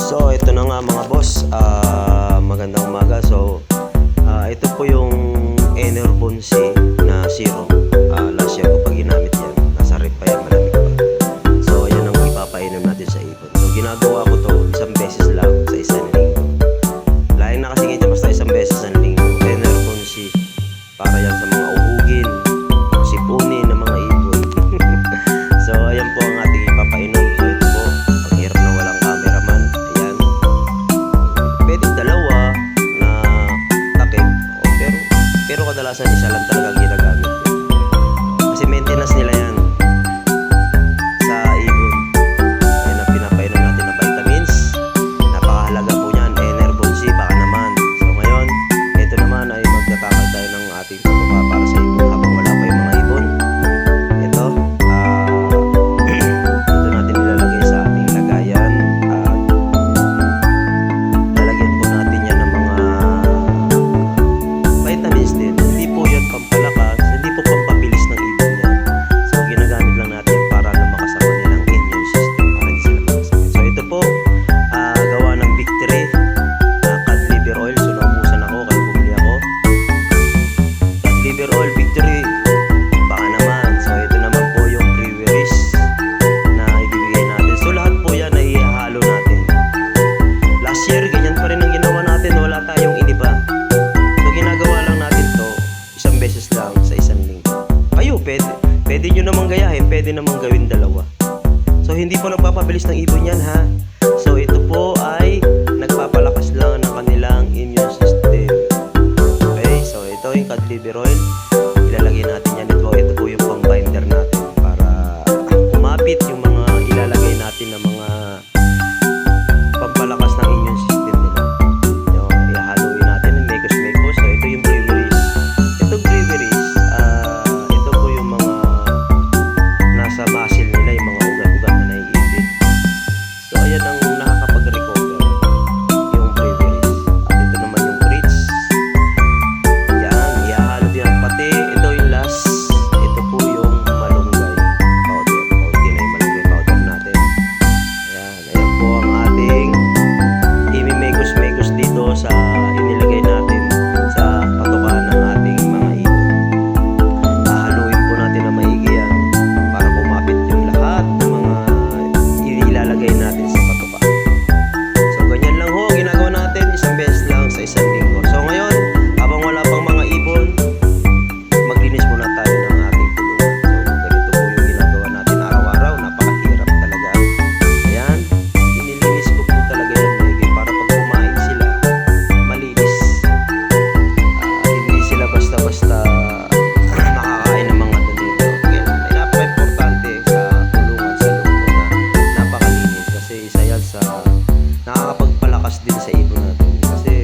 So ito na nga mga boss, magandang umaga. So ito po yung Enervon C na serum. Last year ko pa ginamit yan, nasa rep pa yan, malamig pa. So yan ang ipapainom natin sa ibon. So ginagawa ko to isang beses lang sa isang linggo. Lain na kasi ngayon basta isang beses sa linggo. Enervon C, para yan sa mga uhugin, sipunin ng mga ibon. So ayan po ang ating ipapainom. So ito po, ang hirap na walang cameraman. Ayan, pwedeng dalawa na takip, pero kadalasan isa lang talaga ginagamit. Kasi maintenance nila yan sa ibon. Ayan ang pinapainom natin ng vitamins. Napakahalaga po yan, Enervon C, baka naman. So ngayon, ito naman ay magtatakal tayo ng ating pagpapa para sa ibon habang wala pa yung mga ibon. Ito, ito natin nilalagay sa ating lagayan. At lalagyan po natin yan ng mga vitamins din. Hindi po yan pampalakas, hindi po pampabilis ng ibon yan. So ginagamit lang natin para na makasama nilang immune system, para hindi sila makasama. So ito po, gawa ng Victory cod liver oil. So naubusan ako, kaya bumili ako cod liver oil, Victory, baka naman. So ito naman po yung breweries na ibibigay natin. So lahat po yan ay ihahalo natin. Last year ganyan pa rin ang ginawa natin, wala tayong iniba. So ginagawa lang natin to isang beses lang sa isang linggo. Kayo pwede nyo namang gayahin, pwede namang gawin dalawa. So hindi po nagpapabilis ng ibon yan ha. So ito po ay nagpapalakas lang ng kanilang immune system. Okay, so ito yung cod liver oil, ilalagay natin yan. Ito po yung pang binder natin para kumapit yung mga ilalagay natin na mga pampalakas ng immune system nila. Ihahaluin natin ng mekos-mekos. So ito yung breweries. Ito breweries, ito po yung mga nasa muscle nila, yung mga ugat-ugat na naiipit. So ayan ang nakakapag-recover, yung breweries. At ito naman yung treats. Yan, ihahalo din ang pati. Ito yung last. Ito po yung malunggay powder. Kaunti na yung malunggay powder natin. Ayan po ang ating imimekos-mekos dito sa inilagay natin sa patukan ng ating mga ibon. Hahaluin po natin na maigi yan para kumapit yung lahat ng mga ilalagay natin sa patukan. So ganyan lang ho, ginagawa natin isang beses lang sa isang linggo. So ngayon, habang wala pang mga ibon, maglinis muna tayo ng ating kulungan. So ganito po yung ginagawa natin araw-araw. Napakahirap talaga. Ayan, inilinis ko po talaga yan maigi para pag kumain sila, malinis. Hindi sila basta-basta makakain ng mga dito. Kaya may napaka-importante sa kulungan sa loob na napakalinis, kasi isa yan sa nakakapagpalakas din sa ibon natin. Kasi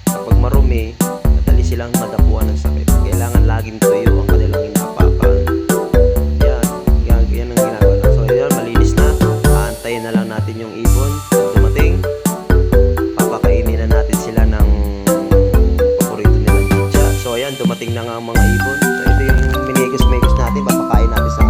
kapag marumi, madali silang madapuan ng sakit. Kailangan laging tuyo ang kanilang hinapakan. Yan ang ginagawa na. So yan, malinis na. Aantayin na lang natin yung ibon. Pag dumating, papakainin na natin sila ng paborito nilang chicha. So ayan, dumating na nga ang mga ibon. So ito yung minigos-megos natin, papakain natin sa